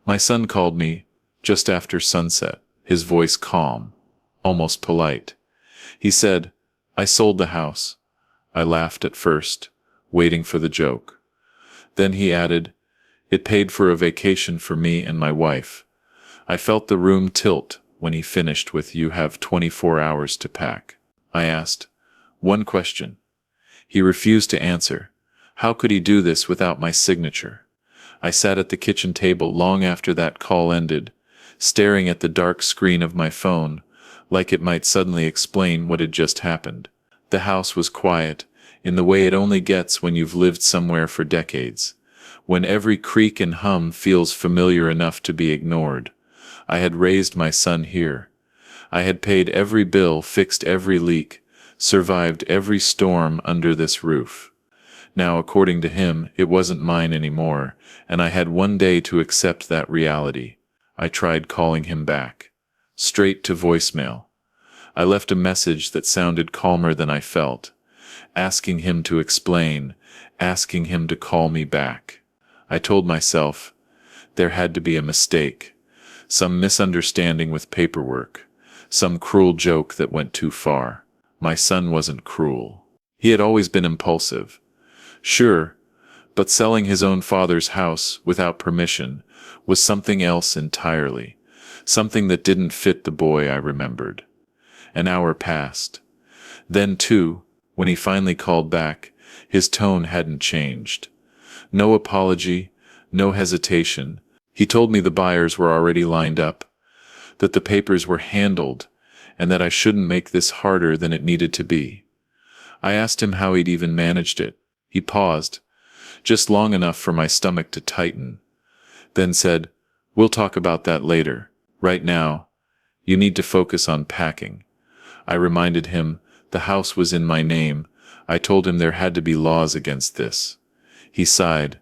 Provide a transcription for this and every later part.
My son called me just after sunset, his voice calm, almost polite. He said, "I sold the house." I laughed at first, waiting for the joke. Then he added, "It paid for a vacation for me and my wife." I felt the room tilt when he finished with, "You have 24 hours to pack." I asked one question. He refused to answer. How could he do this without my signature? I sat at the kitchen table long after that call ended, staring at the dark screen of my phone, like it might suddenly explain what had just happened. The house was quiet, in the way it only gets when you've lived somewhere for decades, when every creak and hum feels familiar enough to be ignored. I had raised my son here. I had paid every bill, fixed every leak, survived every storm under this roof. Now, according to him, it wasn't mine anymore, and I had one day to accept that reality. I tried calling him back. Straight to voicemail. I left a message that sounded calmer than I felt, asking him to explain, asking him to call me back. I told myself there had to be a mistake, some misunderstanding with paperwork, some cruel joke that went too far. My son wasn't cruel. He had always been impulsive. Sure, but selling his own father's house without permission was something else entirely, something that didn't fit the boy I remembered. An hour passed. Then, too, when he finally called back, his tone hadn't changed. No apology, no hesitation. He told me the buyers were already lined up, that the papers were handled, and that I shouldn't make this harder than it needed to be. I asked him how he'd even managed it. He paused, just long enough for my stomach to tighten, then said, "We'll talk about that later. Right now, you need to focus on packing." I reminded him the house was in my name. I told him there had to be laws against this. He sighed,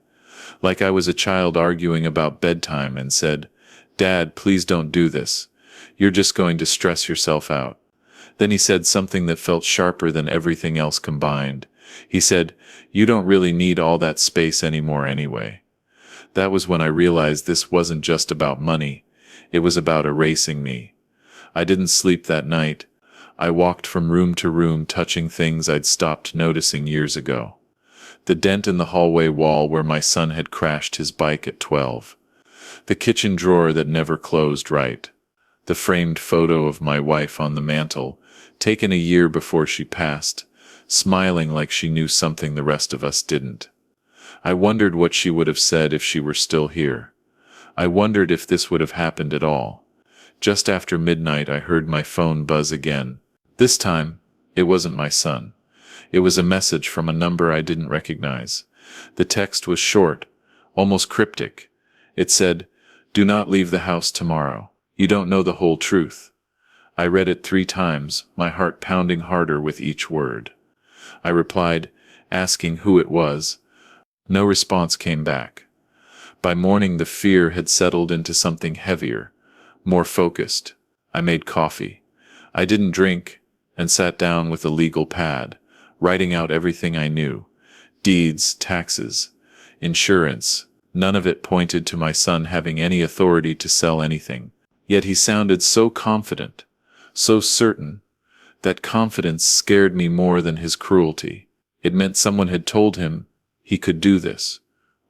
like I was a child arguing about bedtime, and said, "Dad, please don't do this. You're just going to stress yourself out." Then he said something that felt sharper than everything else combined. He said, "You don't really need all that space anymore anyway." That was when I realized this wasn't just about money. It was about erasing me. I didn't sleep that night. I walked from room to room, touching things I'd stopped noticing years ago. The dent in the hallway wall where my son had crashed his bike at 12. The kitchen drawer that never closed right. The framed photo of my wife on the mantel, taken a year before she passed, smiling like she knew something the rest of us didn't. I wondered what she would have said if she were still here. I wondered if this would have happened at all. Just after midnight, I heard my phone buzz again. This time, it wasn't my son. It was a message from a number I didn't recognize. The text was short, almost cryptic. It said, "Do not leave the house tomorrow. You don't know the whole truth." I read it 3 times, my heart pounding harder with each word. I replied, asking who it was. No response came back. By morning, the fear had settled into something heavier, more focused. I made coffee. I didn't drink, and sat down with a legal pad, writing out everything I knew. Deeds, taxes, insurance. None of it pointed to my son having any authority to sell anything. Yet he sounded so confident, so certain. That confidence scared me more than his cruelty. It meant someone had told him he could do this,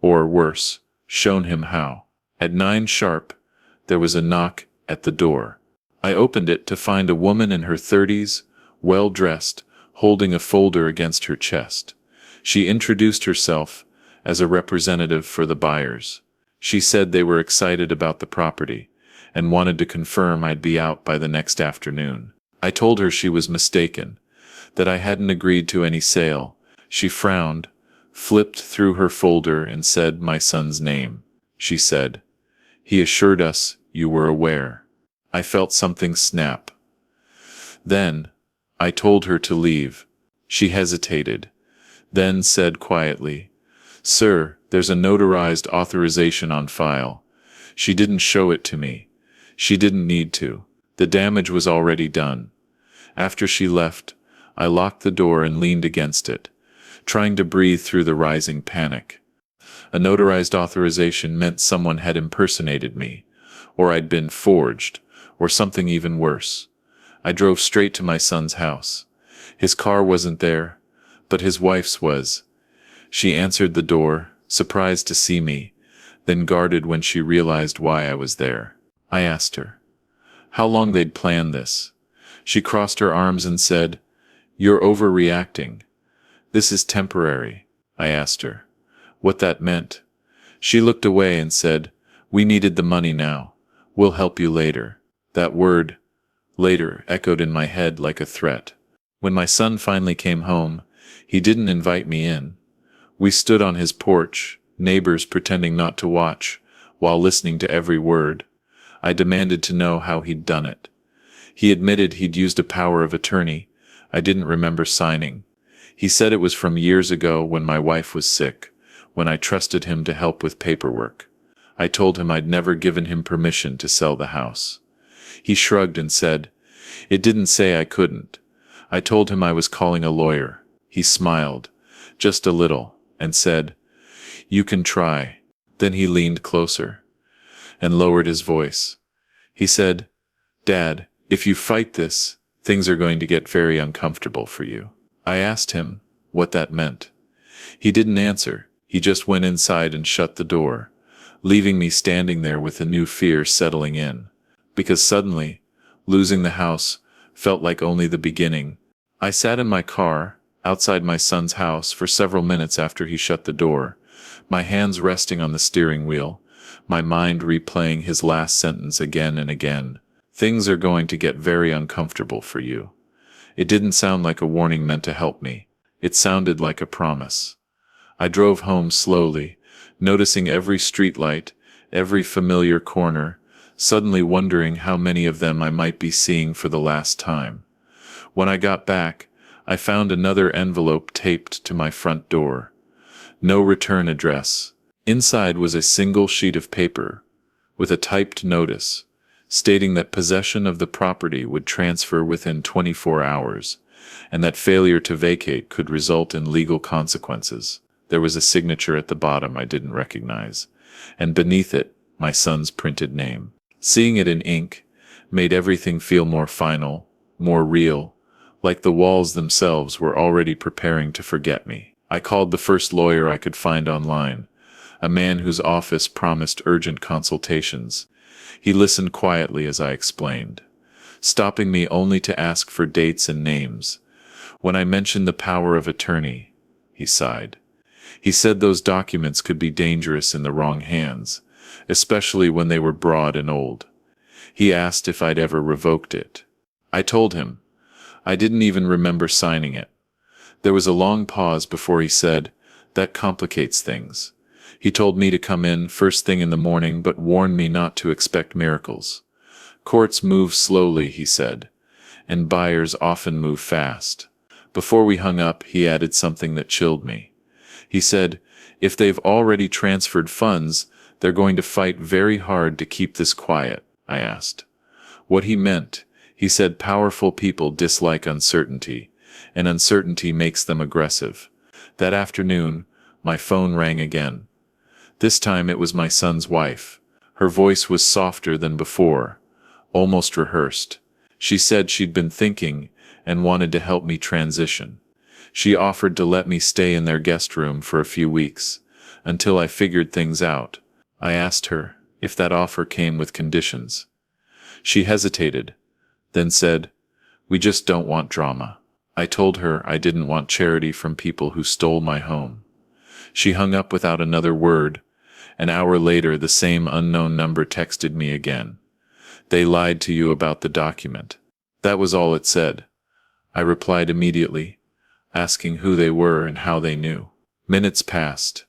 or worse, shown him how. At 9 sharp, there was a knock at the door. I opened it to find a woman in her 30s, well-dressed, holding a folder against her chest. She introduced herself as a representative for the buyers. She said they were excited about the property, and wanted to confirm I'd be out by the next afternoon. I told her she was mistaken, that I hadn't agreed to any sale. She frowned, flipped through her folder, and said my son's name. She said, "He assured us you were aware." I felt something snap. Then, I told her to leave. She hesitated, then said quietly, "Sir, there's a notarized authorization on file." She didn't show it to me. She didn't need to. The damage was already done. After she left, I locked the door and leaned against it, trying to breathe through the rising panic. A notarized authorization meant someone had impersonated me, or I'd been forged, or something even worse. I drove straight to my son's house. His car wasn't there, but his wife's was. She answered the door, surprised to see me, then guarded when she realized why I was there. I asked her how long they'd planned this. She crossed her arms and said, "You're overreacting. This is temporary." I asked her what that meant. She looked away and said, "We needed the money now. We'll help you later." That word, later, echoed in my head like a threat. When my son finally came home, he didn't invite me in. We stood on his porch, neighbors pretending not to watch, while listening to every word. I demanded to know how he'd done it. He admitted he'd used a power of attorney I didn't remember signing. He said it was from years ago when my wife was sick, when I trusted him to help with paperwork. I told him I'd never given him permission to sell the house. He shrugged and said, "It didn't say I couldn't." I told him I was calling a lawyer. He smiled, just a little, and said, "You can try." Then he leaned closer and lowered his voice. He said, "Dad, if you fight this, things are going to get very uncomfortable for you." I asked him what that meant. He didn't answer. He just went inside and shut the door, leaving me standing there with a new fear settling in. Because suddenly, losing the house felt like only the beginning. I sat in my car, outside my son's house, for several minutes after he shut the door, my hands resting on the steering wheel, my mind replaying his last sentence again and again. "Things are going to get very uncomfortable for you." It didn't sound like a warning meant to help me. It sounded like a promise. I drove home slowly, noticing every streetlight, every familiar corner, suddenly wondering how many of them I might be seeing for the last time. When I got back, I found another envelope taped to my front door. No return address. Inside was a single sheet of paper, with a typed notice, stating that possession of the property would transfer within 24 hours, and that failure to vacate could result in legal consequences. There was a signature at the bottom I didn't recognize, and beneath it, my son's printed name. Seeing it in ink made everything feel more final, more real, like the walls themselves were already preparing to forget me. I called the first lawyer I could find online, a man whose office promised urgent consultations. He listened quietly as I explained, stopping me only to ask for dates and names. When I mentioned the power of attorney, he sighed. He said those documents could be dangerous in the wrong hands, especially when they were broad and old. He asked if I'd ever revoked it. I told him I didn't even remember signing it. There was a long pause before he said, "That complicates things." He told me to come in first thing in the morning, but warned me not to expect miracles. "Courts move slowly," he said, "and buyers often move fast." Before we hung up, he added something that chilled me. He said, "If they've already transferred funds, they're going to fight very hard to keep this quiet." I asked what he meant. He said powerful people dislike uncertainty, and uncertainty makes them aggressive. That afternoon, my phone rang again. This time it was my son's wife. Her voice was softer than before, almost rehearsed. She said she'd been thinking and wanted to help me transition. She offered to let me stay in their guest room for a few weeks, until I figured things out. I asked her if that offer came with conditions. She hesitated, then said, "We just don't want drama." I told her I didn't want charity from people who stole my home. She hung up without another word. An hour later, the same unknown number texted me again. "They lied to you about the document." That was all it said. I replied immediately, asking who they were and how they knew. Minutes passed.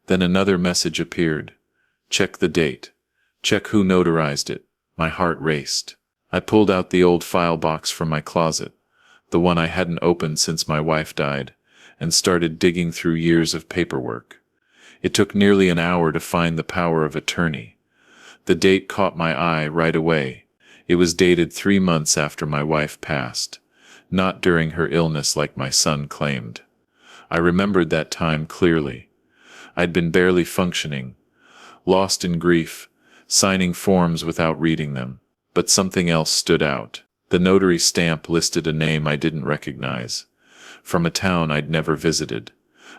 Then another message appeared. "Check the date. Check who notarized it." My heart raced. I pulled out the old file box from my closet, the one I hadn't opened since my wife died, and started digging through years of paperwork. It took nearly an hour to find the power of attorney. The date caught my eye right away. It was dated 3 months after my wife passed, not during her illness like my son claimed. I remembered that time clearly. I'd been barely functioning, lost in grief, signing forms without reading them. But something else stood out. The notary stamp listed a name I didn't recognize, from a town I'd never visited.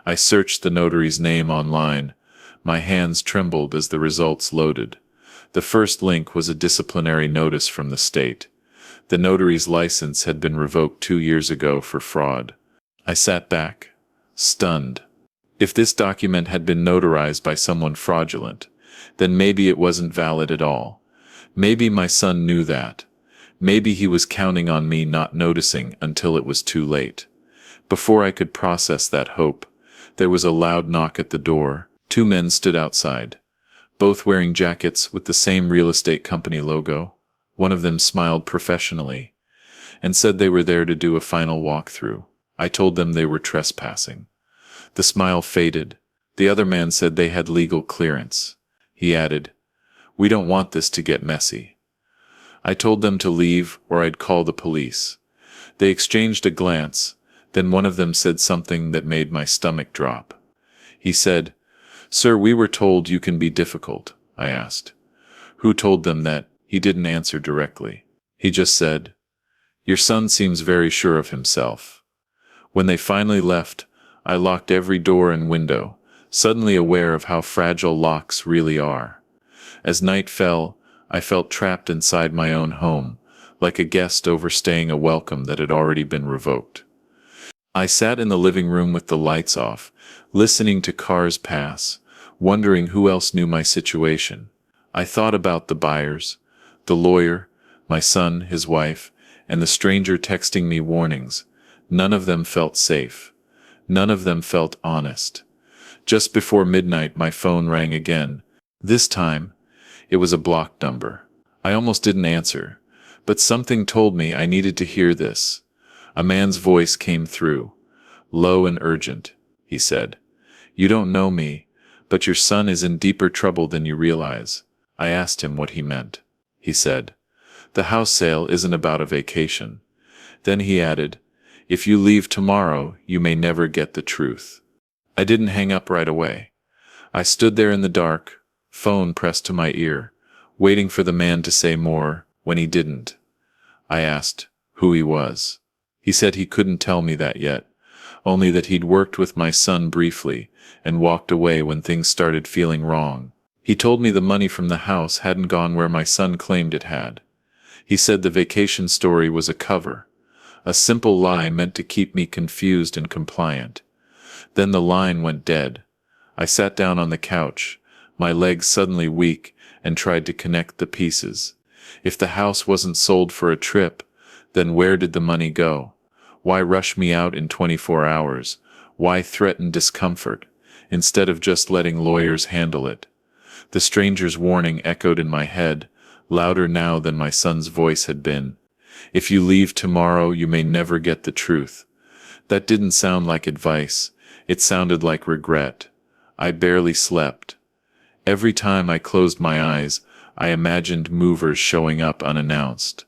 I searched the notary's name online. My hands trembled as the results loaded. The first link was a disciplinary notice from the state. The notary's license had been revoked 2 years ago for fraud. I sat back, stunned. If this document had been notarized by someone fraudulent, then maybe it wasn't valid at all. Maybe my son knew that. Maybe he was counting on me not noticing until it was too late. Before I could process that hope, there was a loud knock at the door. 2 men stood outside, both wearing jackets with the same real estate company logo. One of them smiled professionally and said they were there to do a final walkthrough. I told them they were trespassing. The smile faded. The other man said they had legal clearance. He added, "We don't want this to get messy." I told them to leave or I'd call the police. They exchanged a glance, then one of them said something that made my stomach drop. He said, "Sir, we were told you can be difficult." I asked, "Who told them that?" He didn't answer directly. He just said, "Your son seems very sure of himself." When they finally left, I locked every door and window, suddenly aware of how fragile locks really are. As night fell, I felt trapped inside my own home, like a guest overstaying a welcome that had already been revoked. I sat in the living room with the lights off, listening to cars pass, wondering who else knew my situation. I thought about the buyers, the lawyer, my son, his wife, and the stranger texting me warnings. None of them felt safe. None of them felt honest. Just before midnight, my phone rang again. This time, it was a blocked number. I almost didn't answer, but something told me I needed to hear this. A man's voice came through, low and urgent. He said, "You don't know me, but your son is in deeper trouble than you realize." I asked him what he meant. He said, "The house sale isn't about a vacation." Then he added, "If you leave tomorrow, you may never get the truth." I didn't hang up right away. I stood there in the dark, phone pressed to my ear, waiting for the man to say more. When he didn't, I asked who he was. He said he couldn't tell me that yet, only that he'd worked with my son briefly and walked away when things started feeling wrong. He told me the money from the house hadn't gone where my son claimed it had. He said the vacation story was a cover, a simple lie meant to keep me confused and compliant. Then the line went dead. I sat down on the couch, my legs suddenly weak, and tried to connect the pieces. If the house wasn't sold for a trip, then where did the money go? Why rush me out in 24 hours? Why threaten discomfort, instead of just letting lawyers handle it? The stranger's warning echoed in my head, louder now than my son's voice had been. "If you leave tomorrow, you may never get the truth." That didn't sound like advice. It sounded like regret. I barely slept. Every time I closed my eyes, I imagined movers showing up unannounced,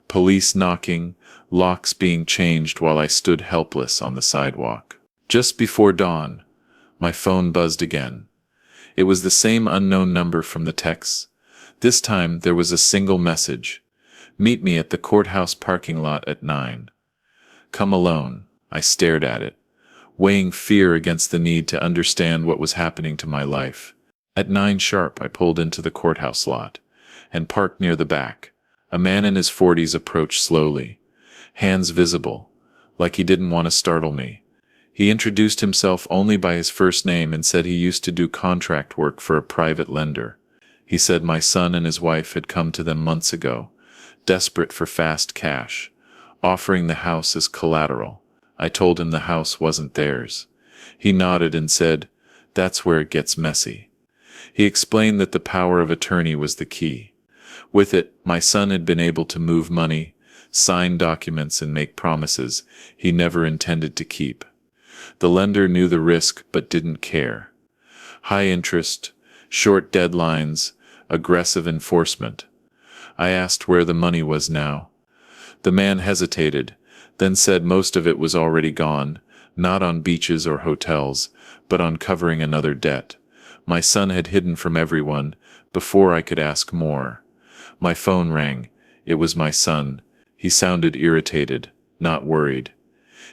police knocking, locks being changed while I stood helpless on the sidewalk. Just before dawn, my phone buzzed again. It was the same unknown number from the texts. This time there was a single message. "Meet me at the courthouse parking lot at 9. Come alone." I stared at it, weighing fear against the need to understand what was happening to my life. At 9 sharp, I pulled into the courthouse lot and parked near the back. A man in his 40s approached slowly, hands visible, like he didn't want to startle me. He introduced himself only by his first name and said he used to do contract work for a private lender. He said my son and his wife had come to them months ago, desperate for fast cash, offering the house as collateral. I told him the house wasn't theirs. He nodded and said, "That's where it gets messy." He explained that the power of attorney was the key. With it, my son had been able to move money, sign documents, and make promises he never intended to keep. The lender knew the risk but didn't care. High interest, short deadlines, aggressive enforcement. I asked where the money was now. The man hesitated, then said most of it was already gone, not on beaches or hotels, but on covering another debt. My son had hidden from everyone before I could ask more. My phone rang. It was my son. He sounded irritated, not worried.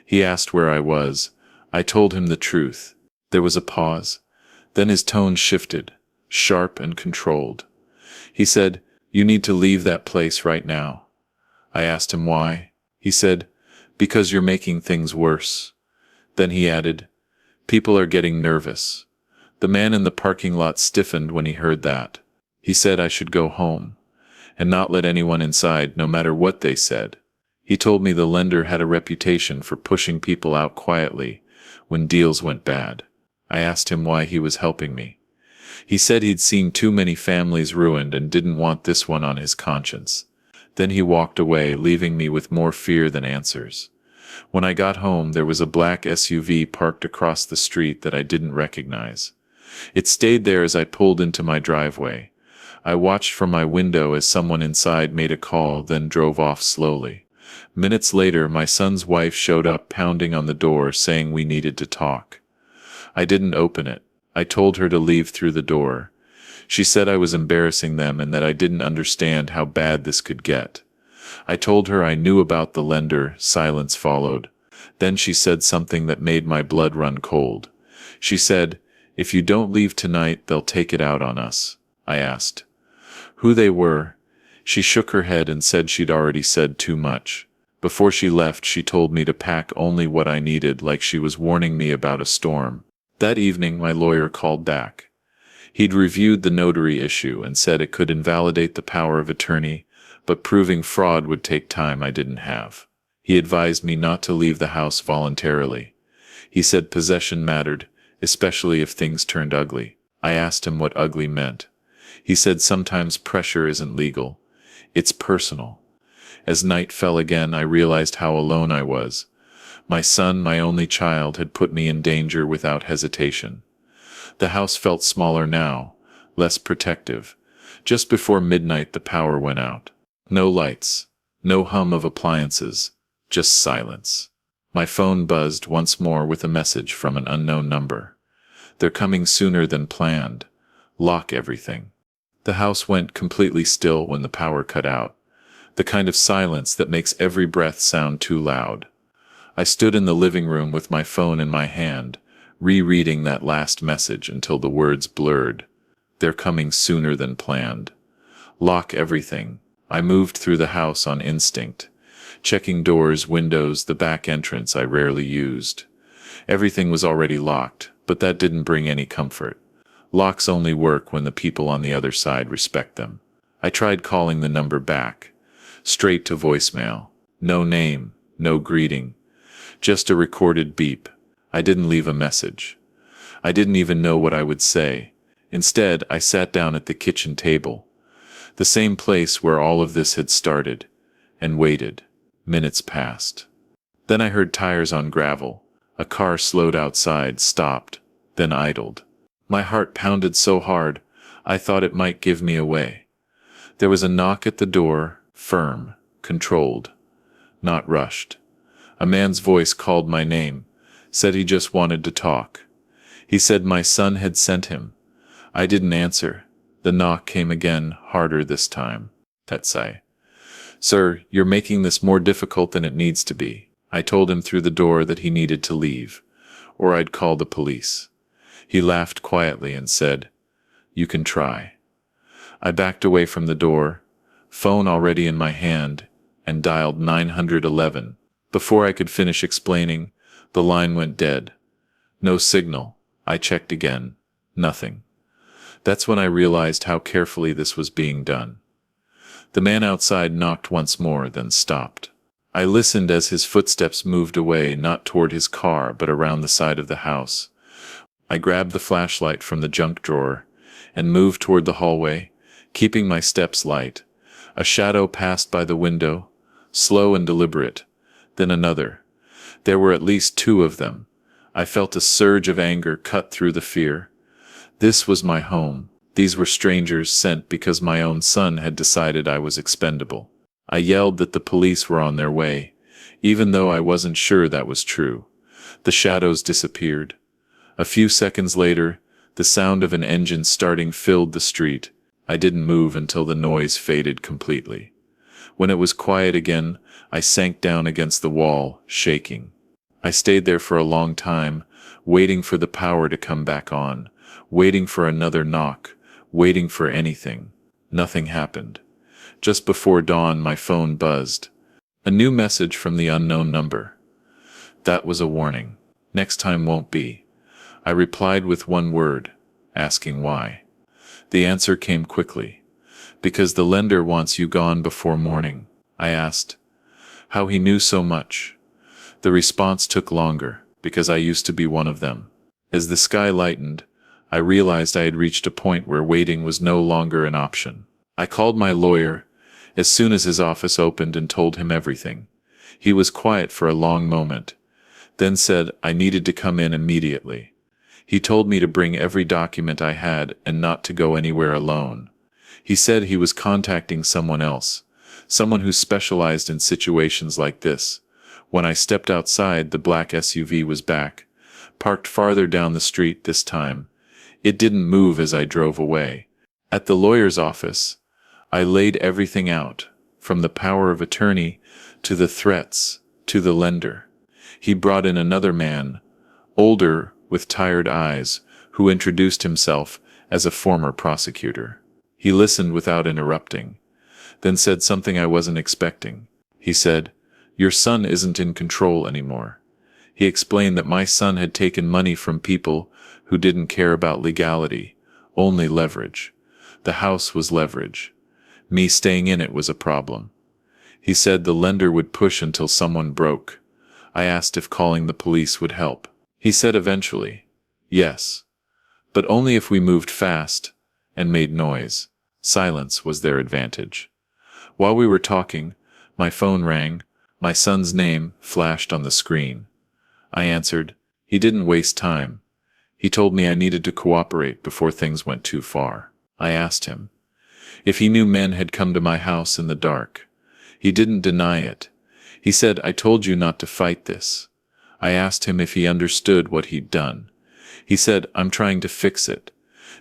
He asked where I was. I told him the truth. There was a pause. Then his tone shifted, sharp and controlled. He said, "You need to leave that place right now." I asked him why. He said, "Because you're making things worse." Then he added, "People are getting nervous." The man in the parking lot stiffened when he heard that. He said I should go home and not let anyone inside, no matter what they said. He told me the lender had a reputation for pushing people out quietly when deals went bad. I asked him why he was helping me. He said he'd seen too many families ruined and didn't want this one on his conscience. Then he walked away, leaving me with more fear than answers. When I got home, there was a black SUV parked across the street that I didn't recognize. It stayed there as I pulled into my driveway. I watched from my window as someone inside made a call, then drove off slowly. Minutes later, my son's wife showed up, pounding on the door, saying we needed to talk. I didn't open it. I told her to leave through the door. She said I was embarrassing them and that I didn't understand how bad this could get. I told her I knew about the lender. Silence followed. Then she said something that made my blood run cold. She said, "If you don't leave tonight, they'll take it out on us." I asked who they were. She shook her head and said she'd already said too much. Before she left, she told me to pack only what I needed, like she was warning me about a storm. That evening, my lawyer called back. He'd reviewed the notary issue and said it could invalidate the power of attorney, but proving fraud would take time I didn't have. He advised me not to leave the house voluntarily. He said possession mattered, especially if things turned ugly. I asked him what ugly meant. He said sometimes pressure isn't legal. It's personal. As night fell again, I realized how alone I was. My son, my only child, had put me in danger without hesitation. The house felt smaller now, less protective. Just before midnight, the power went out. No lights, no hum of appliances, just silence. My phone buzzed once more with a message from an unknown number. "They're coming sooner than planned. Lock everything." The house went completely still when the power cut out, the kind of silence that makes every breath sound too loud. I stood in the living room with my phone in my hand, rereading that last message until the words blurred. "They're coming sooner than planned. Lock everything." I moved through the house on instinct, checking doors, windows, the back entrance I rarely used. Everything was already locked, but that didn't bring any comfort. Locks only work when the people on the other side respect them. I tried calling the number back. Straight to voicemail. No name, no greeting. Just a recorded beep. I didn't leave a message. I didn't even know what I would say. Instead, I sat down at the kitchen table, the same place where all of this had started, and waited. Minutes passed. Then I heard tires on gravel. A car slowed outside, stopped, then idled. My heart pounded so hard, I thought it might give me away. There was a knock at the door, firm, controlled, not rushed. A man's voice called my name, said he just wanted to talk. He said my son had sent him. I didn't answer. The knock came again, harder this time. "That's I." "Sir, you're making this more difficult than it needs to be." I told him through the door that he needed to leave, or I'd call the police. He laughed quietly and said, "You can try." I backed away from the door, phone already in my hand, and dialed 911. Before I could finish explaining, the line went dead. No signal. I checked again. Nothing. That's when I realized how carefully this was being done. The man outside knocked once more, then stopped. I listened as his footsteps moved away, not toward his car, but around the side of the house. I grabbed the flashlight from the junk drawer and moved toward the hallway, keeping my steps light. A shadow passed by the window, slow and deliberate, then another. There were at least two of them. I felt a surge of anger cut through the fear. This was my home. These were strangers sent because my own son had decided I was expendable. I yelled that the police were on their way, even though I wasn't sure that was true. The shadows disappeared. A few seconds later, The sound of an engine starting filled the street. I didn't move until the noise faded completely. When it was quiet again, I sank down against the wall, shaking. I stayed there for a long time, waiting for the power to come back on, waiting for another knock, waiting for anything. Nothing happened. Just before dawn, my phone buzzed. A new message from the unknown number. That was a warning. Next time won't be. I replied with one word, asking why. The answer came quickly. Because the lender wants you gone before morning. I asked how he knew so much. The response took longer, because I used to be one of them. As the sky lightened, I realized I had reached a point where waiting was no longer an option. I called my lawyer as soon as his office opened and told him everything. He was quiet for a long moment, then said I needed to come in immediately. He told me to bring every document I had and not to go anywhere alone. He said he was contacting someone else, someone who specialized in situations like this. When I stepped outside, the black SUV was back, parked farther down the street this time. It didn't move as I drove away. At the lawyer's office, I laid everything out, from the power of attorney to the threats to the lender. He brought in another man, older, with tired eyes, who introduced himself as a former prosecutor. He listened without interrupting, then said something I wasn't expecting. He said, "Your son isn't in control anymore." He explained that my son had taken money from people who didn't care about legality, only leverage. The house was leverage. Me staying in it was a problem. He said the lender would push until someone broke. I asked if calling the police would help. He said eventually, yes, but only if we moved fast and made noise. Silence was their advantage. While we were talking, my phone rang. My son's name flashed on the screen. I answered. He didn't waste time. He told me I needed to cooperate before things went too far. I asked him if he knew men had come to my house in the dark. He didn't deny it. He said, "I told you not to fight this." I asked him if he understood what he'd done. He said, "I'm trying to fix it."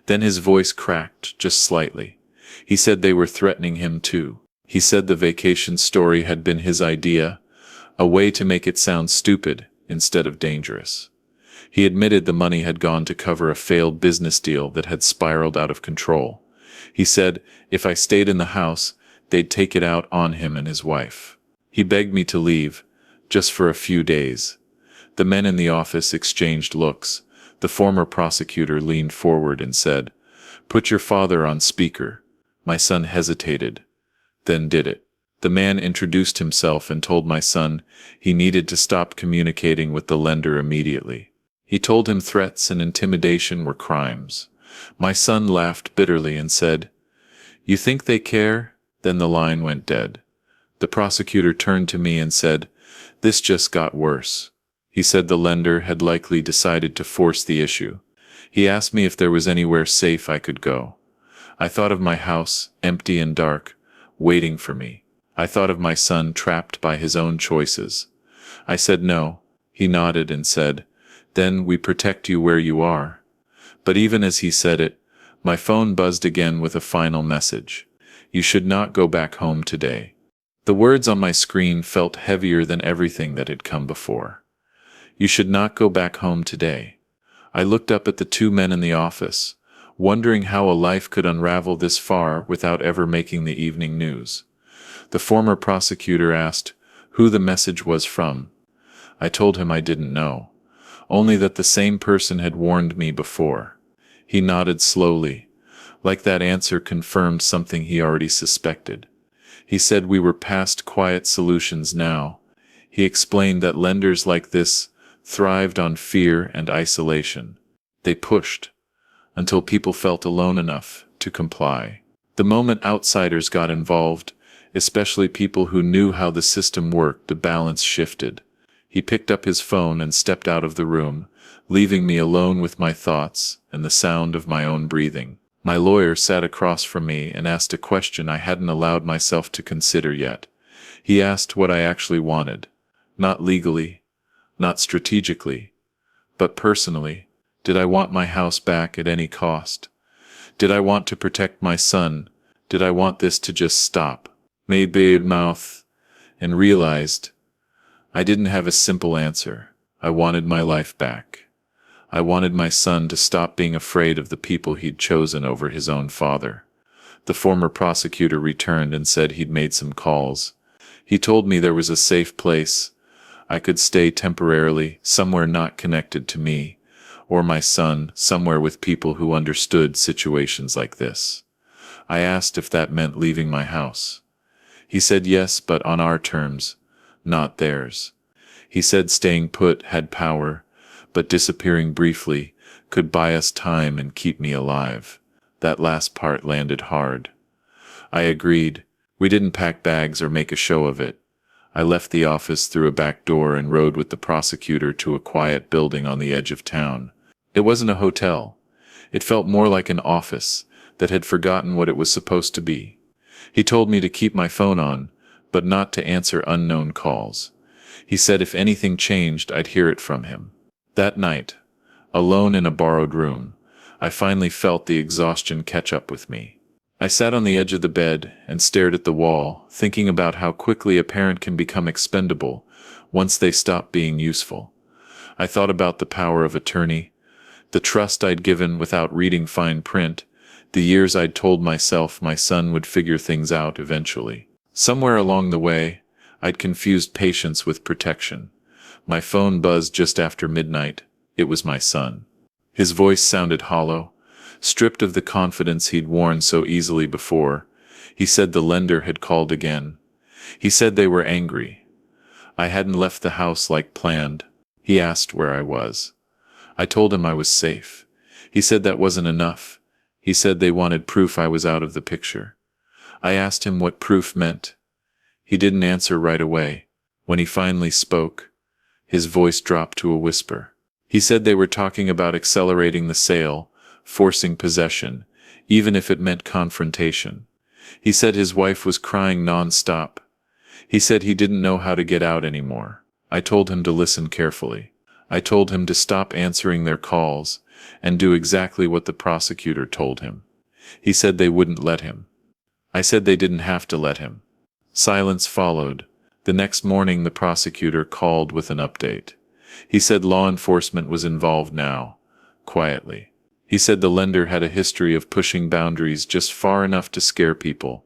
Then his voice cracked just slightly. He said they were threatening him too. He said the vacation story had been his idea, a way to make it sound stupid instead of dangerous. He admitted the money had gone to cover a failed business deal that had spiraled out of control. He said if I stayed in the house, they'd take it out on him and his wife. He begged me to leave, just for a few days. The men in the office exchanged looks. The former prosecutor leaned forward and said, "Put your father on speaker." My son hesitated, then did it. The man introduced himself and told my son he needed to stop communicating with the lender immediately. He told him threats and intimidation were crimes. My son laughed bitterly and said, "You think they care?" Then the line went dead. The prosecutor turned to me and said, "This just got worse." He said the lender had likely decided to force the issue. He asked me if there was anywhere safe I could go. I thought of my house, empty and dark, waiting for me. I thought of my son trapped by his own choices. I said no. He nodded and said, "Then we protect you where you are." But even as he said it, my phone buzzed again with a final message. "You should not go back home today." The words on my screen felt heavier than everything that had come before. You should not go back home today. I looked up at the two men in the office, wondering how a life could unravel this far without ever making the evening news. The former prosecutor asked who the message was from. I told him I didn't know, only that the same person had warned me before. He nodded slowly, like that answer confirmed something he already suspected. He said we were past quiet solutions now. He explained that lenders like this thrived on fear and isolation. They pushed until people felt alone enough to comply. The moment outsiders got involved, especially people who knew how the system worked, the balance shifted. He picked up his phone and stepped out of the room, leaving me alone with my thoughts and the sound of my own breathing. My lawyer sat across from me and asked a question I hadn't allowed myself to consider yet. He asked what I actually wanted, not legally, not strategically, but personally. Did I want my house back at any cost? Did I want to protect my son? Did I want this to just stop? Made big mouth and realized I didn't have a simple answer. I wanted my life back. I wanted my son to stop being afraid of the people he'd chosen over his own father. The former prosecutor returned and said he'd made some calls. He told me there was a safe place I could stay temporarily, somewhere not connected to me or my son, somewhere with people who understood situations like this. I asked if that meant leaving my house. He said yes, but on our terms, not theirs. He said staying put had power, but disappearing briefly could buy us time and keep me alive. That last part landed hard. I agreed. We didn't pack bags or make a show of it. I left the office through a back door and rode with the prosecutor to a quiet building on the edge of town. It wasn't a hotel. It felt more like an office that had forgotten what it was supposed to be. He told me to keep my phone on, but not to answer unknown calls. He said if anything changed, I'd hear it from him. That night, alone in a borrowed room, I finally felt the exhaustion catch up with me. I sat on the edge of the bed and stared at the wall, thinking about how quickly a parent can become expendable once they stop being useful. I thought about the power of attorney, the trust I'd given without reading fine print, the years I'd told myself my son would figure things out eventually. Somewhere along the way, I'd confused patience with protection. My phone buzzed just after midnight. It was my son. His voice sounded hollow, stripped of the confidence he'd worn so easily before. He said the lender had called again. He said they were angry. I hadn't left the house like planned. He asked where I was. I told him I was safe. He said that wasn't enough. He said they wanted proof I was out of the picture. I asked him what proof meant. He didn't answer right away. When he finally spoke, his voice dropped to a whisper. He said they were talking about accelerating the sale, forcing possession, even if it meant confrontation. He said his wife was crying non-stop. He said he didn't know how to get out anymore. I told him to listen carefully. I told him to stop answering their calls and do exactly what the prosecutor told him. He said they wouldn't let him. I said they didn't have to let him. Silence followed. The next morning the prosecutor called with an update. He said law enforcement was involved now, quietly. He said the lender had a history of pushing boundaries just far enough to scare people,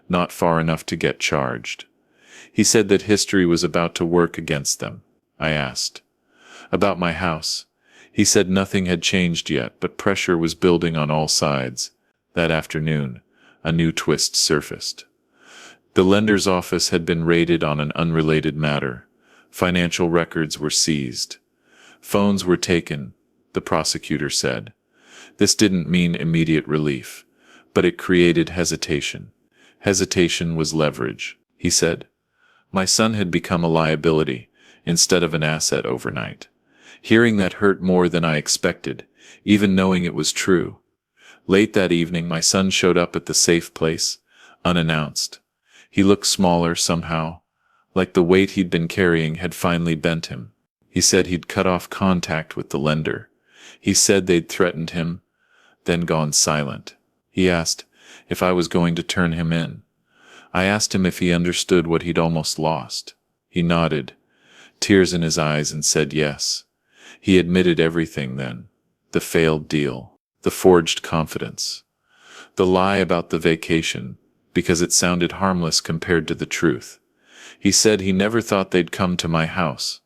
not far enough to get charged. He said that history was about to work against them. I asked about my house. He said nothing had changed yet, but pressure was building on all sides. That afternoon, a new twist surfaced. The lender's office had been raided on an unrelated matter. Financial records were seized. Phones were taken, the prosecutor said. This didn't mean immediate relief, but it created hesitation. Hesitation was leverage, he said. My son had become a liability instead of an asset overnight. Hearing that hurt more than I expected, even knowing it was true. Late that evening, my son showed up at the safe place, unannounced. He looked smaller somehow, like the weight he'd been carrying had finally bent him. He said he'd cut off contact with the lender. He said they'd threatened him, then gone silent. He asked if I was going to turn him in. I asked him if he understood what he'd almost lost. He nodded, tears in his eyes, and said yes. He admitted everything then. The failed deal, the forged confidence, the lie about the vacation, because it sounded harmless compared to the truth. He said he never thought they'd come to my house.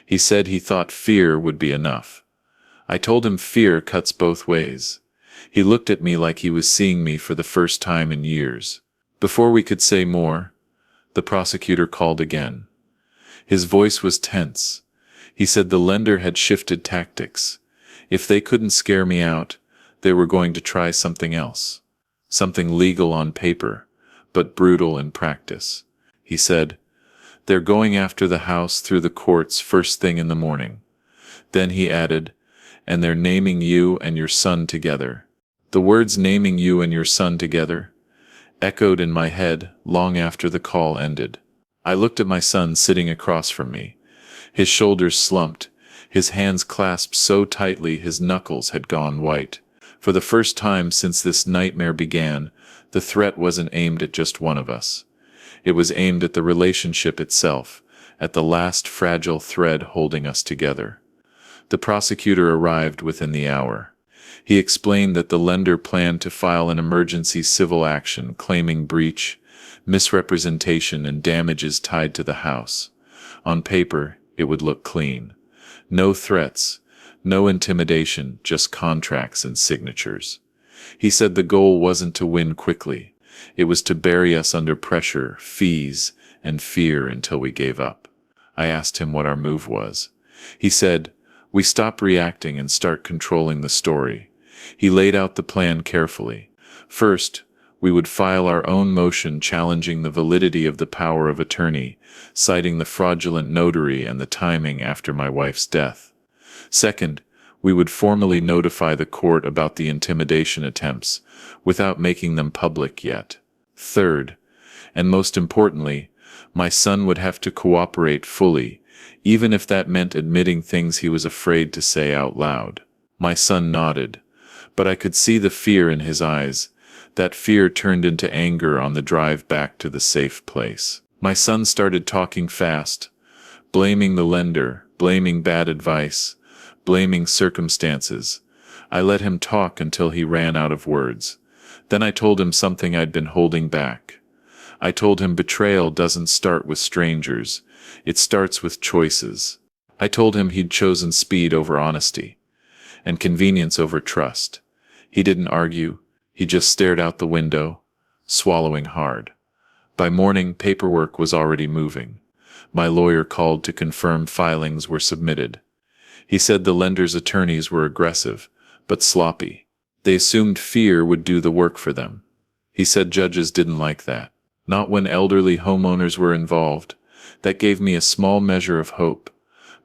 He said he thought fear would be enough. I told him fear cuts both ways. He looked at me like he was seeing me for the first time in years. Before we could say more, the prosecutor called again. His voice was tense. He said the lender had shifted tactics. If they couldn't scare me out, they were going to try something else. Something legal on paper, but brutal in practice. He said, they're going after the house through the courts first thing in the morning. Then he added, and they're naming you and your son together. The words naming you and your son together echoed in my head long after the call ended. I looked at my son sitting across from me. His shoulders slumped, his hands clasped so tightly his knuckles had gone white. For the first time since this nightmare began, the threat wasn't aimed at just one of us. It was aimed at the relationship itself, at the last fragile thread holding us together. The prosecutor arrived within the hour. He explained that the lender planned to file an emergency civil action claiming breach, misrepresentation, and damages tied to the house. On paper, it would look clean. No threats, no intimidation, just contracts and signatures. He said the goal wasn't to win quickly. It was to bury us under pressure, fees, and fear until we gave up. I asked him what our move was. He said, "We stop reacting and start controlling the story." He laid out the plan carefully. First, we would file our own motion challenging the validity of the power of attorney, citing the fraudulent notary and the timing after my wife's death. Second, we would formally notify the court about the intimidation attempts, without making them public yet. Third, and most importantly, my son would have to cooperate fully, even if that meant admitting things he was afraid to say out loud. My son nodded, but I could see the fear in his eyes. That fear turned into anger on the drive back to the safe place. My son started talking fast, blaming the lender, blaming bad advice, blaming circumstances. I let him talk until he ran out of words. Then I told him something I'd been holding back. I told him betrayal doesn't start with strangers, it starts with choices. I told him he'd chosen speed over honesty, and convenience over trust. He didn't argue, he just stared out the window, swallowing hard. By morning, paperwork was already moving. My lawyer called to confirm filings were submitted. He said the lender's attorneys were aggressive, but sloppy. They assumed fear would do the work for them. He said judges didn't like that. Not when elderly homeowners were involved. That gave me a small measure of hope.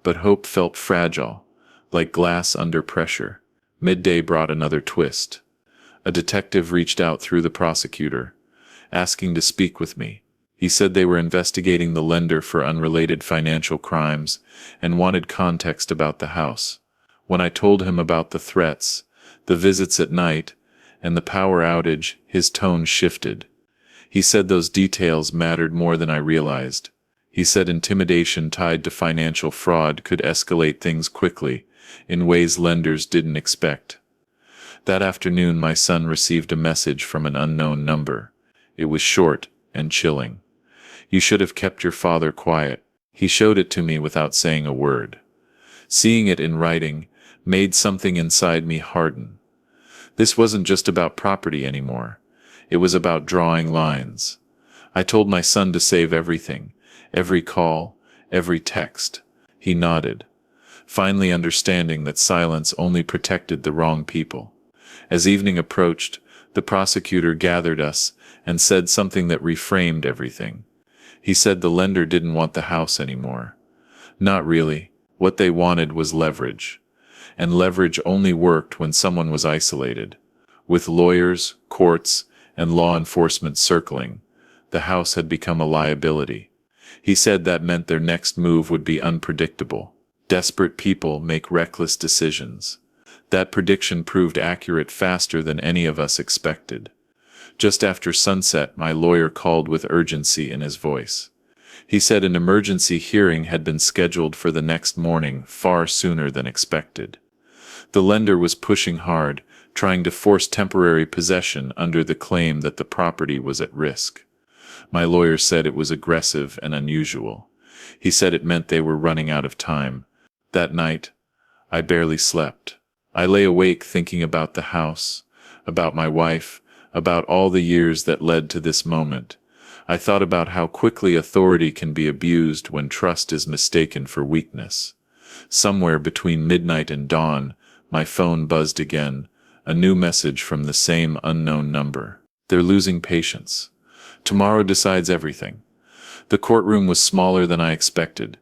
But hope felt fragile, like glass under pressure. Midday brought another twist. A detective reached out through the prosecutor, asking to speak with me. He said they were investigating the lender for unrelated financial crimes and wanted context about the house. When I told him about the threats, the visits at night, and the power outage, his tone shifted. He said those details mattered more than I realized. He said intimidation tied to financial fraud could escalate things quickly, in ways lenders didn't expect. That afternoon, my son received a message from an unknown number. It was short and chilling. "You should have kept your father quiet." He showed it to me without saying a word. Seeing it in writing made something inside me harden. This wasn't just about property anymore. It was about drawing lines. I told my son to save everything, every call, every text. He nodded, finally understanding that silence only protected the wrong people. As evening approached, the prosecutor gathered us and said something that reframed everything. He said the lender didn't want the house anymore. Not really. What they wanted was leverage. And leverage only worked when someone was isolated. With lawyers, courts, and law enforcement circling, the house had become a liability. He said that meant their next move would be unpredictable. Desperate people make reckless decisions. That prediction proved accurate faster than any of us expected. Just after sunset, my lawyer called with urgency in his voice. He said an emergency hearing had been scheduled for the next morning, far sooner than expected. The lender was pushing hard, trying to force temporary possession under the claim that the property was at risk. My lawyer said it was aggressive and unusual. He said it meant they were running out of time. That night, I barely slept. I lay awake thinking about the house, about my wife, about all the years that led to this moment. I thought about how quickly authority can be abused when trust is mistaken for weakness. Somewhere between midnight and dawn, my phone buzzed again, a new message from the same unknown number. "They're losing patience. Tomorrow decides everything." The courtroom was smaller than I expected.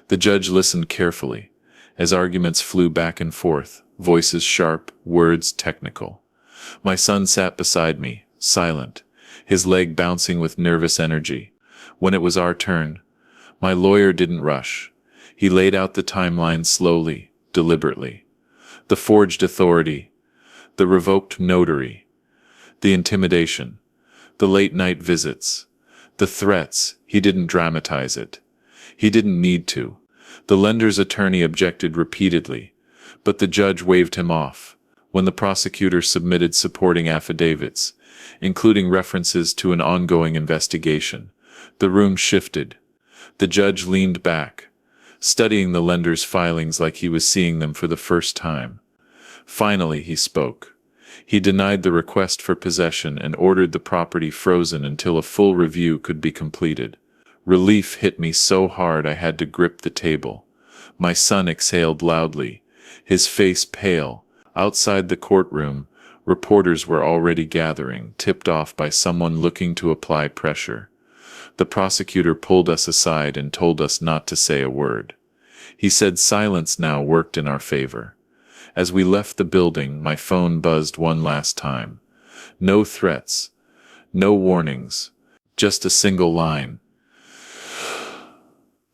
The judge listened carefully, as arguments flew back and forth, voices sharp, words technical. My son sat beside me, silent, his leg bouncing with nervous energy. When it was our turn, my lawyer didn't rush. He laid out the timeline slowly, deliberately. The forged authority, the revoked notary, the intimidation, the late-night visits, the threats. He didn't dramatize it. He didn't need to. The lender's attorney objected repeatedly, but the judge waved him off. When the prosecutor submitted supporting affidavits, including references to an ongoing investigation, the room shifted. The judge leaned back, studying the lender's filings like he was seeing them for the first time. Finally, he spoke. He denied the request for possession and ordered the property frozen until a full review could be completed. Relief hit me so hard I had to grip the table. My son exhaled loudly, his face pale. Outside the courtroom, reporters were already gathering, tipped off by someone looking to apply pressure. The prosecutor pulled us aside and told us not to say a word. He said silence now worked in our favor. As we left the building, my phone buzzed one last time. No threats, no warnings, just a single line.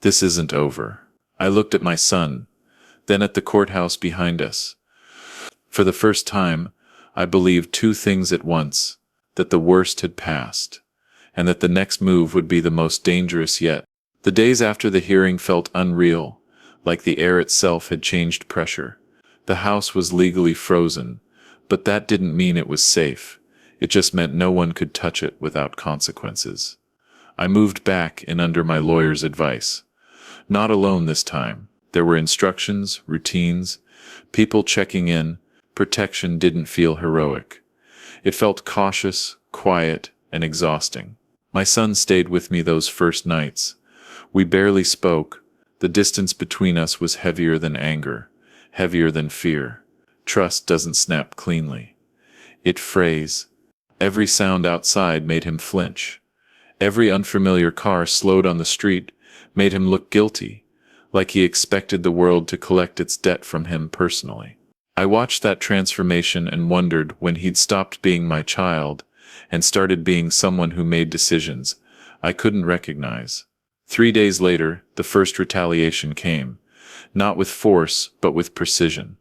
This isn't over. I looked at my son, then at the courthouse behind us. For the first time, I believed two things at once, that the worst had passed, and that the next move would be the most dangerous yet. The days after the hearing felt unreal, like the air itself had changed pressure. The house was legally frozen, but that didn't mean it was safe. It just meant no one could touch it without consequences. I moved back in under my lawyer's advice. Not alone this time. There were instructions, routines, people checking in. Protection didn't feel heroic. It felt cautious, quiet, and exhausting. My son stayed with me those first nights. We barely spoke. The distance between us was heavier than anger, heavier than fear. Trust doesn't snap cleanly. It frays. Every sound outside made him flinch. Every unfamiliar car slowed on the street made him look guilty, like he expected the world to collect its debt from him personally. I watched that transformation and wondered when he'd stopped being my child and started being someone who made decisions I couldn't recognize. 3 days later, the first retaliation came, not with force, but with precision.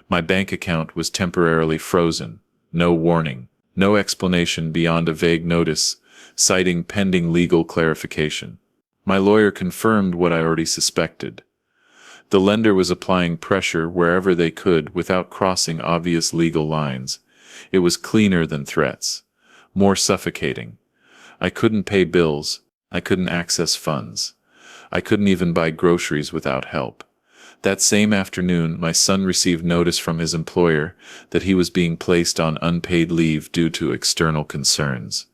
My bank account was temporarily frozen. No warning, no explanation beyond a vague notice, citing pending legal clarification. My lawyer confirmed what I already suspected. The lender was applying pressure wherever they could without crossing obvious legal lines. It was cleaner than threats, more suffocating. I couldn't pay bills. I couldn't access funds. I couldn't even buy groceries without help. That same afternoon, my son received notice from his employer that he was being placed on unpaid leave due to external concerns.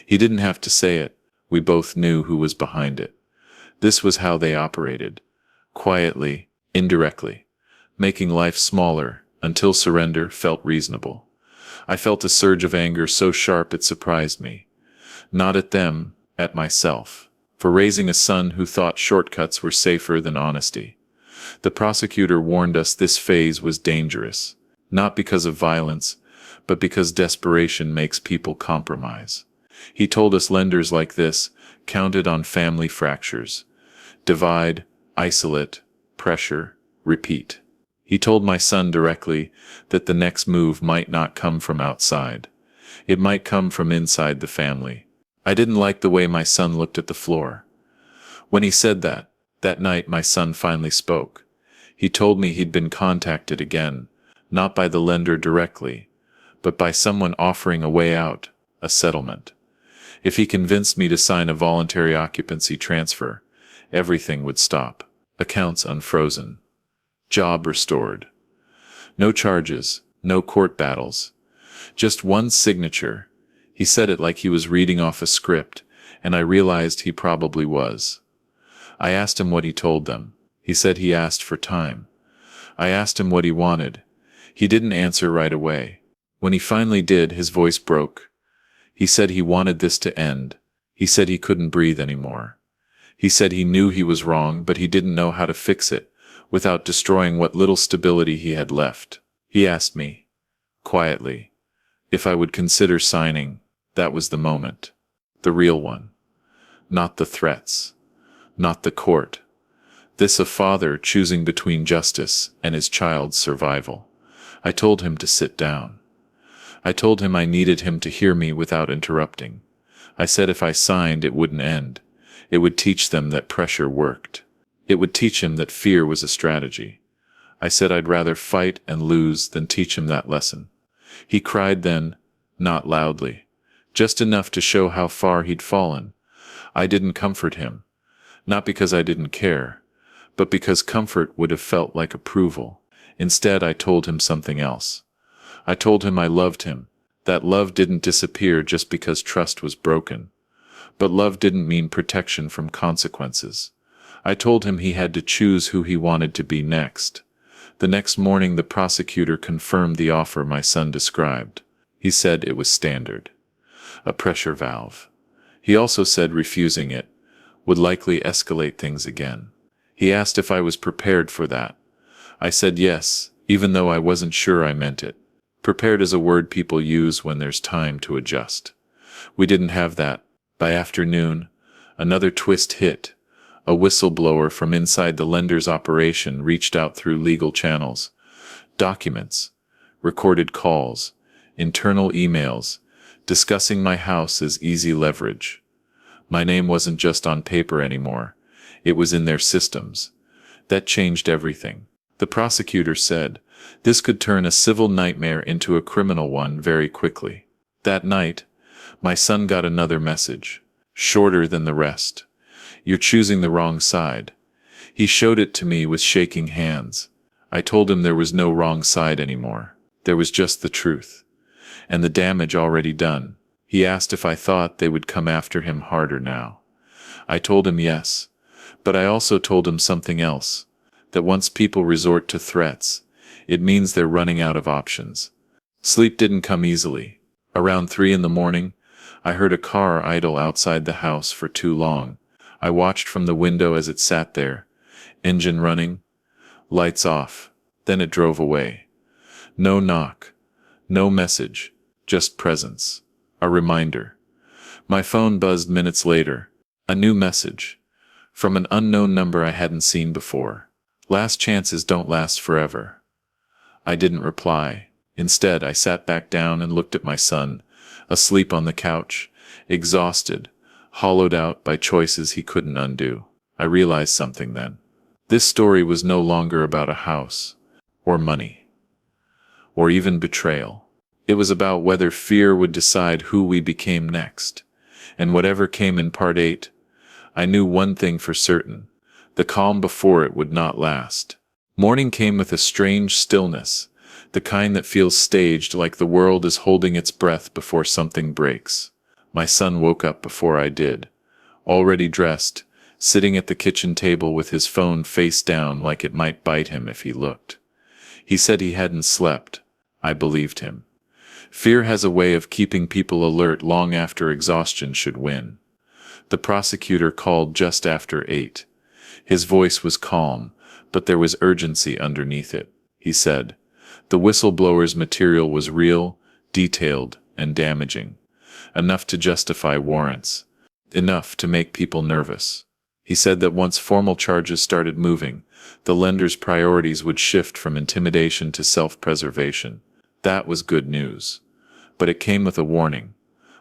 He didn't have to say it. We both knew who was behind it. This was how they operated. Quietly, indirectly, making life smaller until surrender felt reasonable. I felt a surge of anger so sharp it surprised me. Not at them, at myself, for raising a son who thought shortcuts were safer than honesty. The prosecutor warned us this phase was dangerous, not because of violence, but because desperation makes people compromise. He told us lenders like this counted on family fractures. Divide, isolate, pressure, repeat. He told my son directly that the next move might not come from outside. It might come from inside the family. I didn't like the way my son looked at the floor. When he said that night my son finally spoke. He told me he'd been contacted again, not by the lender directly, but by someone offering a way out, a settlement. If he convinced me to sign a voluntary occupancy transfer, everything would stop. Accounts unfrozen. Job restored. No charges, no court battles. Just one signature. He said it like he was reading off a script, and I realized he probably was. I asked him what he told them. He said he asked for time. I asked him what he wanted. He didn't answer right away. When he finally did, his voice broke. He said he wanted this to end. He said he couldn't breathe anymore. He said he knew he was wrong, but he didn't know how to fix it without destroying what little stability he had left. He asked me, quietly, if I would consider signing. That was the moment. The real one. Not the threats. Not the court. This a father choosing between justice and his child's survival. I told him to sit down. I told him I needed him to hear me without interrupting. I said if I signed, it wouldn't end. It would teach them that pressure worked. It would teach him that fear was a strategy. I said I'd rather fight and lose than teach him that lesson. He cried then, not loudly, just enough to show how far he'd fallen. I didn't comfort him, not because I didn't care, but because comfort would have felt like approval. Instead, I told him something else. I told him I loved him, that love didn't disappear just because trust was broken. But love didn't mean protection from consequences. I told him he had to choose who he wanted to be next. The next morning, the prosecutor confirmed the offer my son described. He said it was standard. A pressure valve. He also said refusing it would likely escalate things again. He asked if I was prepared for that. I said yes, even though I wasn't sure I meant it. Prepared is a word people use when there's time to adjust. We didn't have that. By afternoon, another twist hit. A whistleblower from inside the lender's operation reached out through legal channels. Documents, recorded calls, internal emails, discussing my house as easy leverage. My name wasn't just on paper anymore. It was in their systems. That changed everything. The prosecutor said, this could turn a civil nightmare into a criminal one very quickly. That night, my son got another message, shorter than the rest. You're choosing the wrong side. He showed it to me with shaking hands. I told him there was no wrong side anymore. There was just the truth. And the damage already done. He asked if I thought they would come after him harder now. I told him yes. But I also told him something else. That once people resort to threats, it means they're running out of options. Sleep didn't come easily. Around 3 a.m, I heard a car idle outside the house for too long. I watched from the window as it sat there, engine running, lights off. Then it drove away. No knock, no message, just presence. A reminder. My phone buzzed minutes later. A new message. From an unknown number I hadn't seen before. Last chances don't last forever. I didn't reply. Instead, I sat back down and looked at my son, asleep on the couch, exhausted, hollowed out by choices he couldn't undo. I realized something then. This story was no longer about a house, or money, or even betrayal. It was about whether fear would decide who we became next. And whatever came in part 8, I knew one thing for certain. The calm before it would not last. Morning came with a strange stillness, the kind that feels staged, like the world is holding its breath before something breaks. My son woke up before I did, already dressed, sitting at the kitchen table with his phone face down like it might bite him if he looked. He said he hadn't slept. I believed him. Fear has a way of keeping people alert long after exhaustion should win. The prosecutor called just after 8. His voice was calm, but there was urgency underneath it. He said, the whistleblower's material was real, detailed, and damaging. Enough to justify warrants. Enough to make people nervous. He said that once formal charges started moving, the lender's priorities would shift from intimidation to self-preservation. That was good news. But it came with a warning.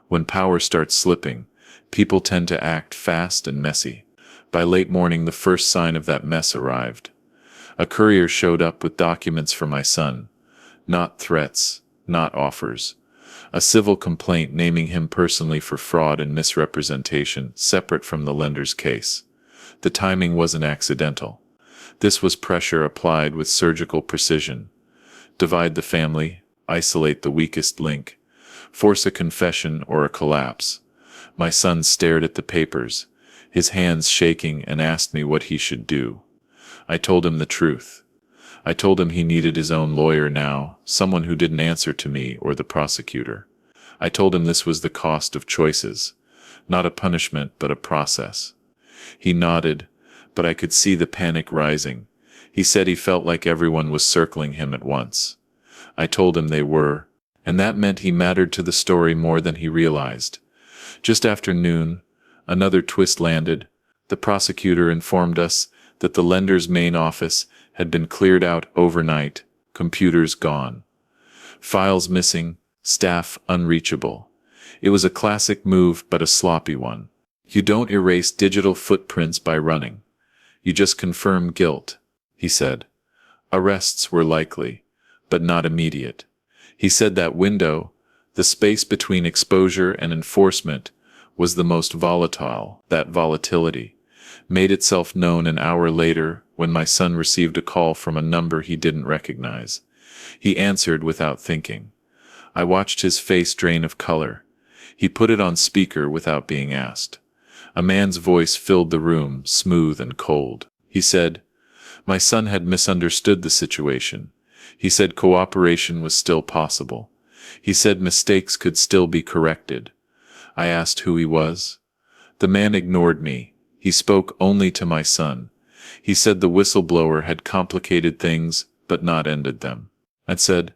When power starts slipping, people tend to act fast and messy. By late morning, the first sign of that mess arrived. A courier showed up with documents for my son. Not threats, not offers. A civil complaint naming him personally for fraud and misrepresentation, separate from the lender's case. The timing wasn't accidental. This was pressure applied with surgical precision. Divide the family, isolate the weakest link, force a confession or a collapse. My son stared at the papers, his hands shaking, and asked me what he should do. I told him the truth. I told him he needed his own lawyer now, someone who didn't answer to me or the prosecutor. I told him this was the cost of choices, not a punishment but a process. He nodded, but I could see the panic rising. He said he felt like everyone was circling him at once. I told him they were, and that meant he mattered to the story more than he realized. Just after noon, another twist landed. The prosecutor informed us that the lender's main office had been cleared out overnight, computers gone, files missing, staff unreachable. It was a classic move, but a sloppy one. You don't erase digital footprints by running. You just confirm guilt, he said. Arrests were likely, but not immediate. He said that window, the space between exposure and enforcement, was the most volatile. That volatility made itself known an hour later when my son received a call from a number he didn't recognize. He answered without thinking. I watched his face drain of color. He put it on speaker without being asked. A man's voice filled the room, smooth and cold. He said, my son had misunderstood the situation. He said cooperation was still possible. He said mistakes could still be corrected. I asked who he was. The man ignored me. He spoke only to my son. He said the whistleblower had complicated things, but not ended them. I said,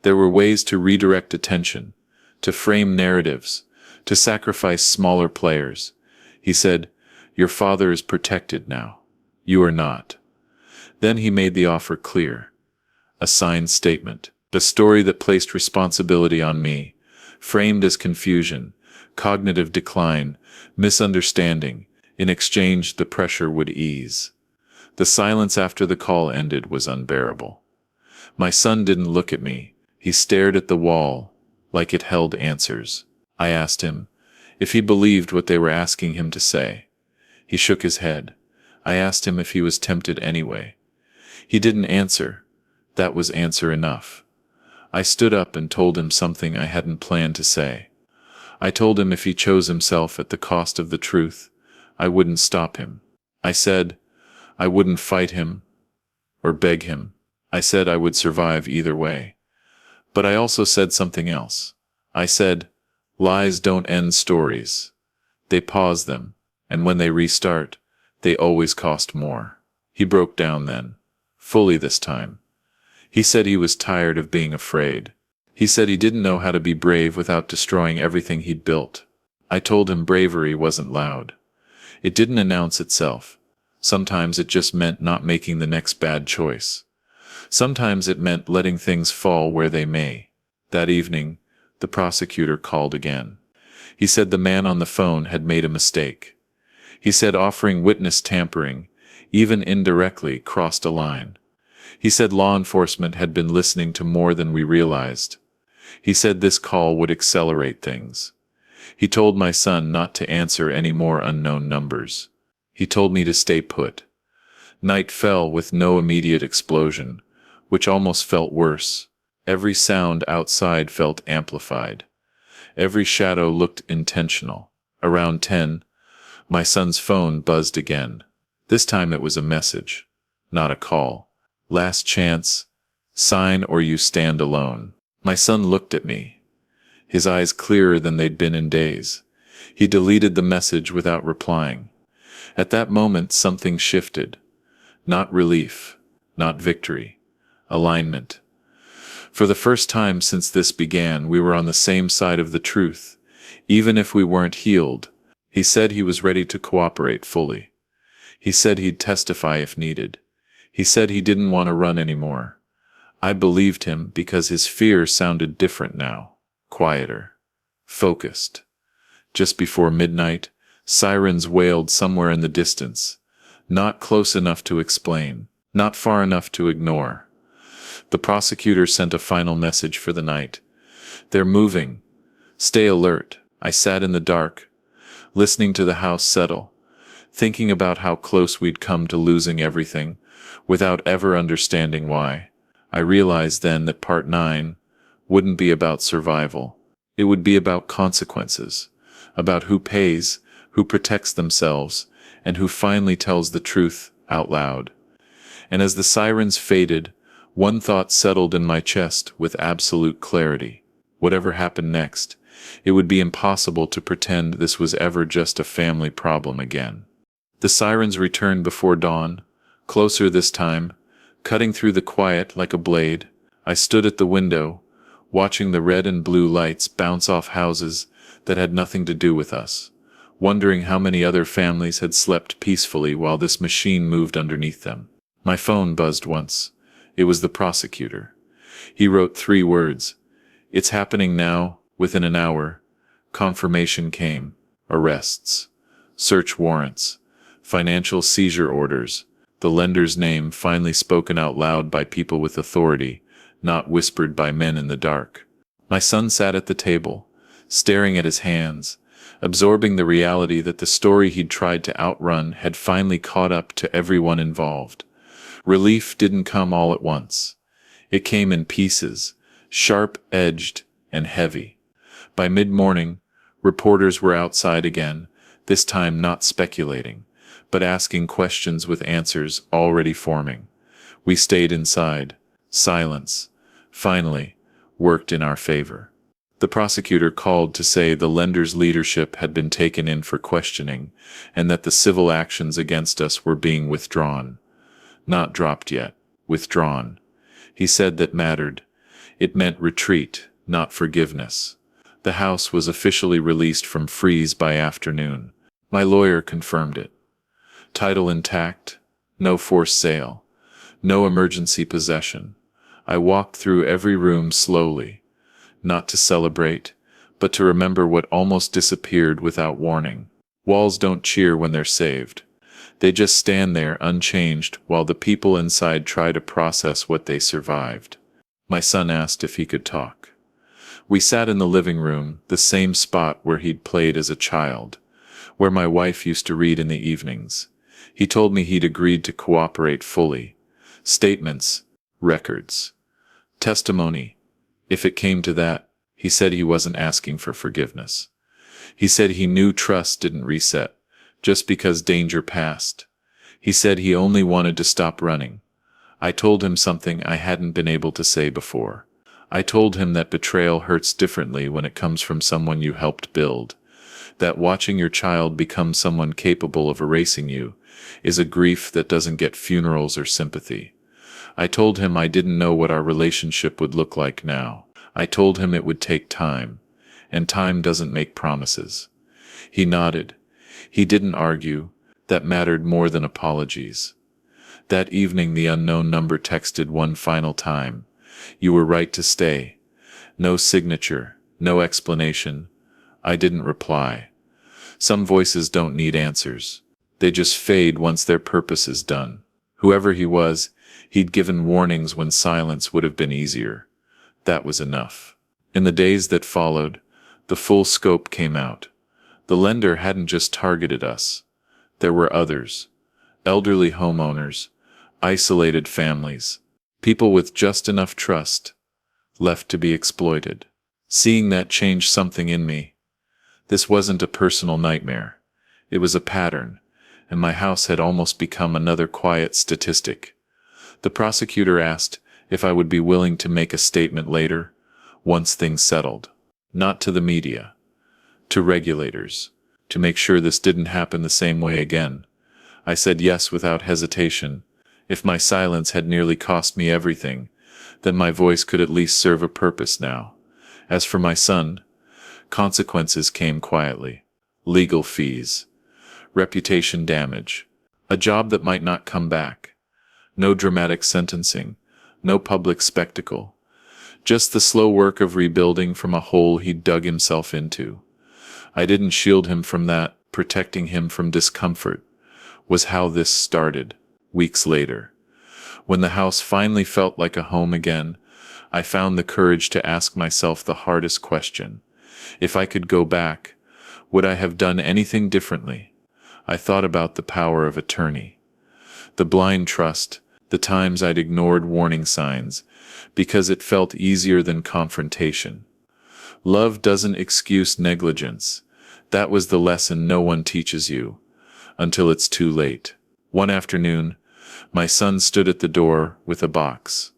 there were ways to redirect attention, to frame narratives, to sacrifice smaller players. He said, your father is protected now. You are not. Then he made the offer clear. A signed statement. The story that placed responsibility on me, framed as confusion, cognitive decline, misunderstanding. In exchange, the pressure would ease. The silence after the call ended was unbearable. My son didn't look at me. He stared at the wall, like it held answers. I asked him if he believed what they were asking him to say. He shook his head. I asked him if he was tempted anyway. He didn't answer. That was answer enough. I stood up and told him something I hadn't planned to say. I told him if he chose himself at the cost of the truth, I wouldn't stop him. I said I wouldn't fight him or beg him. I said I would survive either way. But I also said something else. I said, lies don't end stories. They pause them, and when they restart, they always cost more. He broke down then, fully this time. He said he was tired of being afraid. He said he didn't know how to be brave without destroying everything he'd built. I told him bravery wasn't loud. It didn't announce itself. Sometimes it just meant not making the next bad choice. Sometimes it meant letting things fall where they may. That evening, the prosecutor called again. He said the man on the phone had made a mistake. He said offering witness tampering, even indirectly, crossed a line. He said law enforcement had been listening to more than we realized. He said this call would accelerate things. He told my son not to answer any more unknown numbers. He told me to stay put. Night fell with no immediate explosion, which almost felt worse. Every sound outside felt amplified. Every shadow looked intentional. Around 10, my son's phone buzzed again. This time it was a message, not a call. Last chance, sign or you stand alone. My son looked at me, his eyes clearer than they'd been in days. He deleted the message without replying. At that moment something shifted. Not relief, not victory, alignment. For the first time since this began, we were on the same side of the truth, even if we weren't healed. He said he was ready to cooperate fully. He said he'd testify if needed. He said he didn't want to run anymore. I believed him because his fear sounded different now, quieter, focused. Just before midnight, sirens wailed somewhere in the distance, not close enough to explain, not far enough to ignore. The prosecutor sent a final message for the night. They're moving. Stay alert. I sat in the dark, listening to the house settle, thinking about how close we'd come to losing everything, without ever understanding why. I realized then that part 9 wouldn't be about survival. It would be about consequences, about who pays, who protects themselves, and who finally tells the truth out loud. And as the sirens faded, one thought settled in my chest with absolute clarity. Whatever happened next, it would be impossible to pretend this was ever just a family problem again. The sirens returned before dawn, closer this time, cutting through the quiet like a blade. I stood at the window, watching the red and blue lights bounce off houses that had nothing to do with us, wondering how many other families had slept peacefully while this machine moved underneath them. My phone buzzed once. It was the prosecutor. He wrote 3 words. "It's happening now, within an hour." Confirmation came. Arrests. Search warrants. Financial seizure orders. The lender's name finally spoken out loud by people with authority, not whispered by men in the dark. My son sat at the table, staring at his hands, absorbing the reality that the story he'd tried to outrun had finally caught up to everyone involved. Relief didn't come all at once. It came in pieces, sharp-edged and heavy. By mid-morning, reporters were outside again, this time not speculating, but asking questions with answers already forming. We stayed inside. Silence, finally, worked in our favor. The prosecutor called to say the lender's leadership had been taken in for questioning, and that the civil actions against us were being withdrawn. Not dropped yet, withdrawn. He said that mattered. It meant retreat, not forgiveness. The house was officially released from freeze by afternoon. My lawyer confirmed it. Title intact, no forced sale, no emergency possession. I walked through every room slowly, not to celebrate, but to remember what almost disappeared without warning. Walls don't cheer when they're saved. They just stand there unchanged while the people inside try to process what they survived. My son asked if he could talk. We sat in the living room, the same spot where he'd played as a child, where my wife used to read in the evenings. He told me he'd agreed to cooperate fully. Statements, records, testimony. If it came to that, he said he wasn't asking for forgiveness. He said he knew trust didn't reset, just because danger passed. He said he only wanted to stop running. I told him something I hadn't been able to say before. I told him that betrayal hurts differently when it comes from someone you helped build. That watching your child become someone capable of erasing you is a grief that doesn't get funerals or sympathy. I told him I didn't know what our relationship would look like now. I told him it would take time, and time doesn't make promises. He nodded. He didn't argue. That mattered more than apologies. That evening the unknown number texted one final time. "You were right to stay." No signature, no explanation. I didn't reply. Some voices don't need answers. They just fade once their purpose is done. Whoever he was, he'd given warnings when silence would have been easier. That was enough. In the days that followed, the full scope came out. The lender hadn't just targeted us. There were others. Elderly homeowners, isolated families, people with just enough trust left to be exploited. Seeing that changed something in me. This wasn't a personal nightmare. It was a pattern, and my house had almost become another quiet statistic. The prosecutor asked if I would be willing to make a statement later, once things settled. Not to the media, to regulators, to make sure this didn't happen the same way again. I said yes without hesitation. If my silence had nearly cost me everything, then my voice could at least serve a purpose now. As for my son, consequences came quietly. Legal fees, reputation damage, a job that might not come back. No dramatic sentencing, no public spectacle. Just the slow work of rebuilding from a hole he'd dug himself into. I didn't shield him from that. Protecting him from discomfort was how this started, weeks later. When the house finally felt like a home again, I found the courage to ask myself the hardest question. If I could go back, would I have done anything differently? I thought about the power of attorney. The blind trust, the times I'd ignored warning signs, because it felt easier than confrontation. Love doesn't excuse negligence. That was the lesson no one teaches you, until it's too late. One afternoon, my son stood at the door with a box.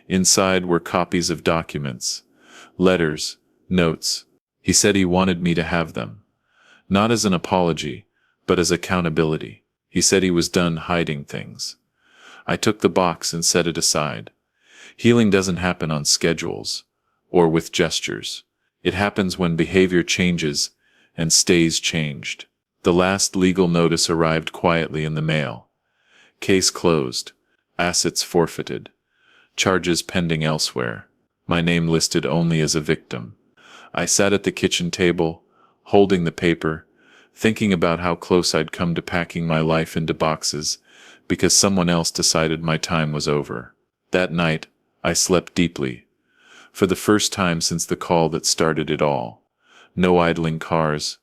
Inside were copies of documents, letters, notes. He said he wanted me to have them. Not as an apology, but as accountability. He said he was done hiding things. I took the box and set it aside. Healing doesn't happen on schedules, or with gestures. It happens when behavior changes and stays changed. The last legal notice arrived quietly in the mail. Case closed. Assets forfeited. Charges pending elsewhere. My name listed only as a victim. I sat at the kitchen table, holding the paper, thinking about how close I'd come to packing my life into boxes because someone else decided my time was over. That night, I slept deeply. For the first time since the call that started it all. No idling cars.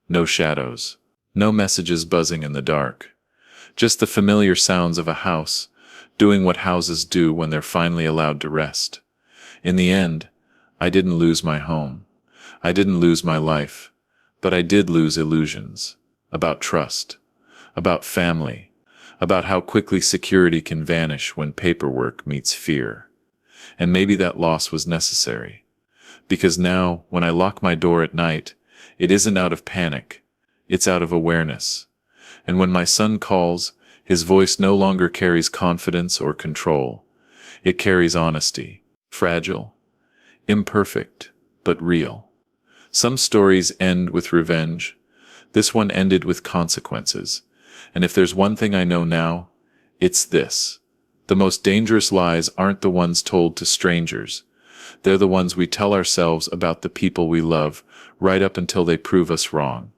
No shadows. No messages buzzing in the dark. Just the familiar sounds of a house, doing what houses do when they're finally allowed to rest. In the end, I didn't lose my home. I didn't lose my life. But I did lose illusions. About trust. About family. About how quickly security can vanish when paperwork meets fear. And maybe that loss was necessary. Because now, when I lock my door at night, it isn't out of panic. It's out of awareness. And when my son calls, his voice no longer carries confidence or control. It carries honesty. Fragile. Imperfect, but real. Some stories end with revenge. This one ended with consequences. And if there's one thing I know now, it's this. The most dangerous lies aren't the ones told to strangers. They're the ones we tell ourselves about the people we love, right up until they prove us wrong.